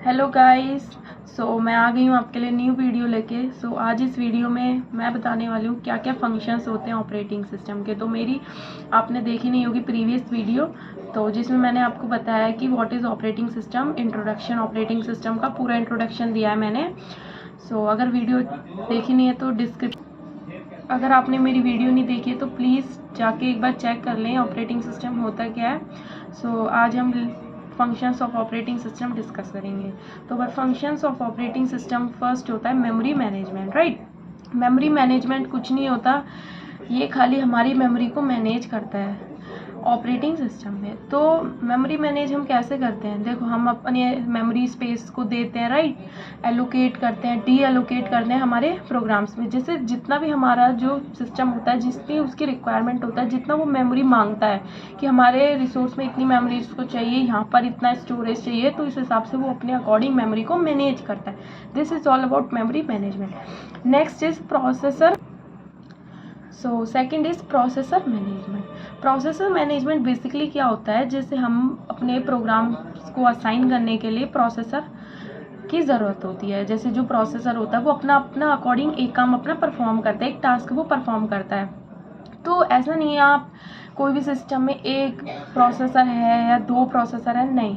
Hello guys. मैं आ गई हूँ आपके लिए न्यू वीडियो लेके। आज इस वीडियो में मैं बताने वाली हूँ क्या क्या फंक्शंस होते हैं ऑपरेटिंग सिस्टम के। तो मेरी आपने देखी नहीं होगी प्रीवियस वीडियो, तो जिसमें मैंने आपको बताया कि what is operating system, introduction, operating system का पूरा इंट्रोडक्शन दिया है मैंने। अगर वीडियो देखी नहीं है तो अगर आपने मेरी वीडियो नहीं देखी है तो प्लीज़ जाके एक बार चेक कर लें ऑपरेटिंग सिस्टम होता क्या है। आज हम functions of operating system discuss करेंगे। Functions of operating system first होता है memory management, right. Memory management कुछ नहीं होता, ये खाली हमारी मेमोरी को मैनेज करता है ऑपरेटिंग सिस्टम में। तो मेमोरी मैनेज हम कैसे करते हैं, देखो हम अपने मेमोरी स्पेस को देते हैं, राइट, एलोकेट करते हैं, डी एलोकेट करते हैं हमारे प्रोग्राम्स में। जैसे जितना भी हमारा जो सिस्टम होता है, जितनी उसकी रिक्वायरमेंट होता है, जितना वो मेमोरी मांगता है कि हमारे रिसोर्स में इतनी मेमोरी इसको चाहिए, यहाँ पर इतना स्टोरेज चाहिए, तो इस हिसाब से वो अपने अकॉर्डिंग मेमोरी को मैनेज करता है। This is all about memory management. Next is processor. Second is processor management. Processor management basically क्या होता है, जैसे हम अपने प्रोग्राम को असाइन करने के लिए प्रोसेसर की ज़रूरत होती है। जैसे जो प्रोसेसर होता है वो अपना अपना अकॉर्डिंग एक काम अपना परफॉर्म करता है, एक टास्क वो परफॉर्म करता है। तो ऐसा नहीं है आप कोई भी सिस्टम में एक प्रोसेसर है या दो प्रोसेसर है, नहीं,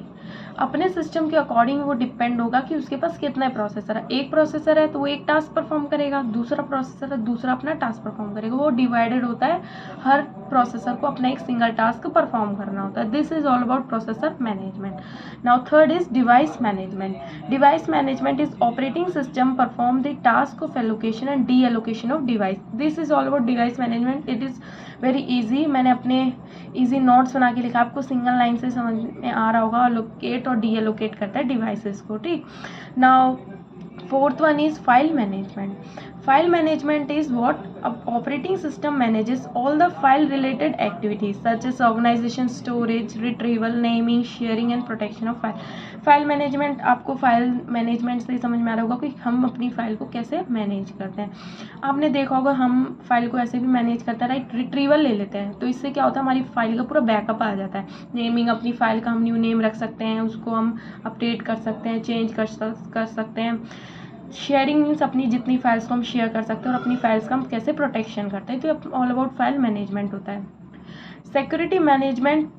अपने सिस्टम के अकॉर्डिंग वो डिपेंड होगा कि उसके पास कितना प्रोसेसर है। एक प्रोसेसर है तो वो एक टास्क परफॉर्म करेगा, दूसरा प्रोसेसर है दूसरा अपना टास्क परफॉर्म करेगा। वो डिवाइडेड होता है, हर प्रोसेसर को अपना एक सिंगल टास्क परफॉर्म करना होता है। This is all about processor management. Now third is device management. Device management is operating system perform the task of allocation and D allocation of device. This is all about device management. It is very easy, मैंने अपने easy notes बना के लिखा, आपको single line से समझ में आ रहा होगा। एलोकेट और डी एलोकेट करता है डिवाइसेस को, ठीक। Now fourth one is file management. File management is what operating system manages all the file related activities such as organization, storage, retrieval, naming, sharing and protection of file. File management आपको file management से ही समझ में आ रहा होगा कि हम अपनी file को कैसे मैनेज करते हैं। आपने देखा होगा हम फाइल को ऐसे भी मैनेज करते हैं, राइट। रिट्रीवल ले लेते हैं तो इससे क्या होता है, हमारी फाइल का पूरा बैकअप आ जाता है। नेमिंग, अपनी फाइल का हम न्यू नेम रख सकते हैं, उसको हम अपडेट कर सकते हैं, चेंज कर सकते हैं। शेयरिंग मीन्स अपनी जितनी फाइल्स को हम शेयर कर सकते हैं और अपनी फाइल्स का हम कैसे प्रोटेक्शन करते हैं। तो ऑल अबाउट फाइल मैनेजमेंट होता है। Security management.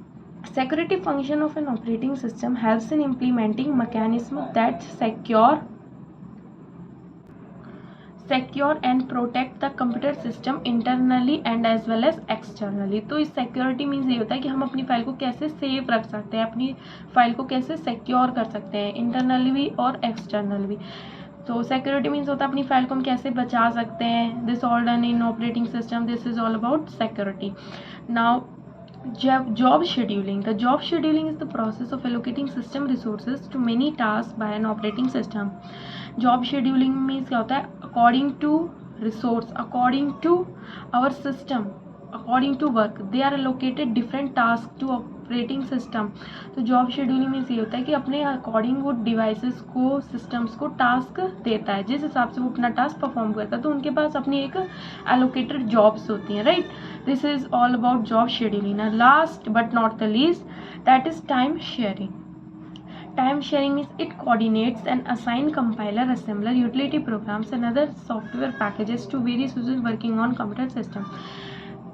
Security function of an operating system helps in implementing mechanisms that secure and protect the computer system internally and as well as externally. तो इस सिक्योरिटी मीन्स ये होता है कि हम अपनी फाइल को कैसे सेफ रख सकते हैं, अपनी फाइल को कैसे सिक्योर कर सकते हैं, इंटरनली भी और एक्सटर्नल भी। तो सिक्योरिटी मीन्स होता है अपनी फाइल को हम कैसे बचा सकते हैं। This all done in operating system. This is all about security. Now job scheduling. The job scheduling is the process of allocating system resources to many tasks by an operating system. Job scheduling means क्या होता है, according to resource, according to our system, according to work, they are allocated different tasks to operating system. तो job scheduling में ये होता है कि अपने अकॉर्डिंग वो डिवाइसेस को, सिस्टम्स को टास्क देता है, जिस हिसाब से वो अपना टास्क परफॉर्म करता है। तो उनके पास अपनी एक एलोकेटेड जॉब्स होती हैं, right. This is all about job scheduling. Last but not the least, that is time sharing. Time sharing means it coordinates and assign compiler, assembler, utility programs and other software packages to various users working on computer system.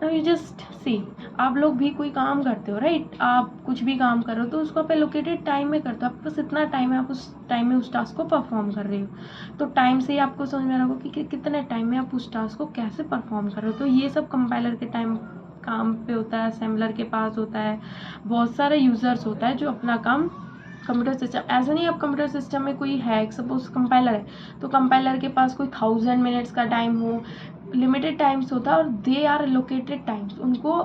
Now you just see, आप लोग भी कोई काम करते हो, right. आप कुछ भी काम कर रहे हो तो उसको आप एलोकेटेड टाइम में करते हो, आपके पास इतना टाइम है, आप उस टाइम में उस टास्क को परफॉर्म कर रहे हो। तो टाइम से ही आपको समझ में आ रहा होगा कि कितने टाइम में आप उस टास्क को कैसे परफॉर्म कर रहे हो। तो ये सब कंपाइलर के टाइम काम पे होता है, असेंबलर के पास होता है, बहुत सारे यूजर्स होता है जो अपना काम कंप्यूटर सिस्टम। ऐसा नहीं आप कंप्यूटर सिस्टम में कोई है, सपोज कंपाइलर है तो कंपाइलर के पास कोई 1000 मिनट्स का टाइम हो, लिमिटेड टाइम्स होता है और दे आर एलोकेटेड टाइम्स। उनको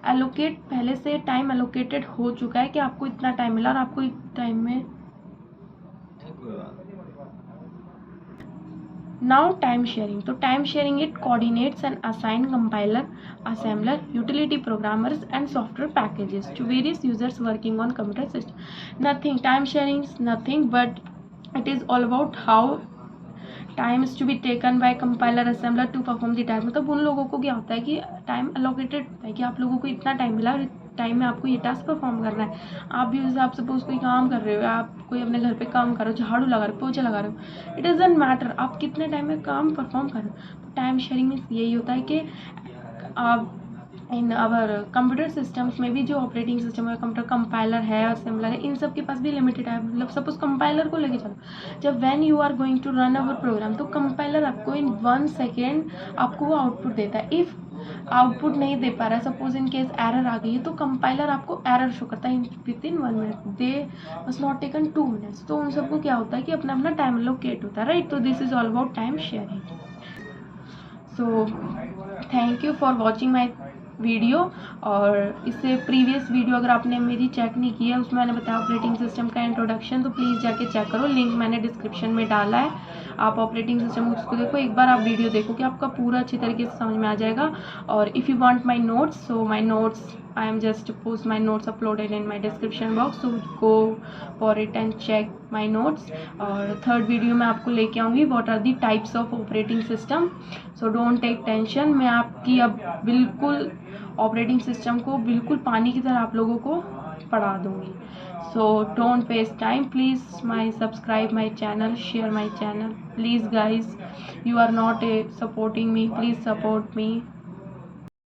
एलोकेट पहले से टाइम एलोकेटेड हो चुका है कि आपको इतना टाइम मिला और आपको इस टाइम में। Now time sharing. तो time sharing it coordinates and assign compiler, assembler, utility programmers and software packages to various users working on computer system. Nothing, time sharing is nothing but it is all about how time is to be taken by compiler, assembler to perform the task. मतलब उन लोगों को क्या होता है कि time allocated होता है कि आप लोगों को इतना टाइम मिला और टाइम में आपको ये टास्क परफॉर्म करना है। आप भी जैसे आप सपोज कोई काम कर रहे हो, आप कोई अपने घर पे काम कर रहे हो, झाड़ू लगा रहे हो, पोछा लगा रहे हो, इट डजंट मैटर आप कितने टाइम में काम परफॉर्म कर रहे हो। तो टाइम शेयरिंग मीन्स यही होता है कि आप इन आवर कंप्यूटर सिस्टम्स में भी जो ऑपरेटिंग सिस्टम है, कंप्यूटर कंपाइलर है, असेंबलर है, इन सब के पास भी लिमिटेड है। मतलब सपोज कंपाइलर को लेके चलो, जब when you are going to run our program, तो कंपाइलर आपको इन 1 सेकेंड आपको वो आउटपुट देता है। इफ़ आउटपुट नहीं दे पा रहा है, सपोज इन केस एरर आ गई है, तो कंपाइलर आपको एरर शो करता है with in 1 minute. They must not taken 2 minutes. तो उन सबको क्या होता है कि अपना अपना टाइम लोकेट होता है, राइट। तो this is all about time sharing. So thank you for watching my video. और इससे प्रीवियस वीडियो अगर आपने मेरी चेक नहीं की है, उसमें मैंने बताया ऑपरेटिंग सिस्टम का इंट्रोडक्शन, तो प्लीज़ जाके चेक करो, लिंक मैंने डिस्क्रिप्शन में डाला है। आप ऑपरेटिंग सिस्टम उसको देखो, एक बार आप वीडियो देखो कि आपका पूरा अच्छी तरीके से समझ में आ जाएगा। और if you want my notes, so my notes I am just post my notes uploaded in my description box, so go for it and check my notes। और थर्ड वीडियो में आपको लेके आऊँगी what are the types of operating system. So don't take tension, मैं आपकी अब बिल्कुल operating system को बिल्कुल पानी की तरह आप लोगों को पढ़ा दूँगी। So don't waste time, please my subscribe my channel, share my channel, please guys, you are not supporting me, please support me।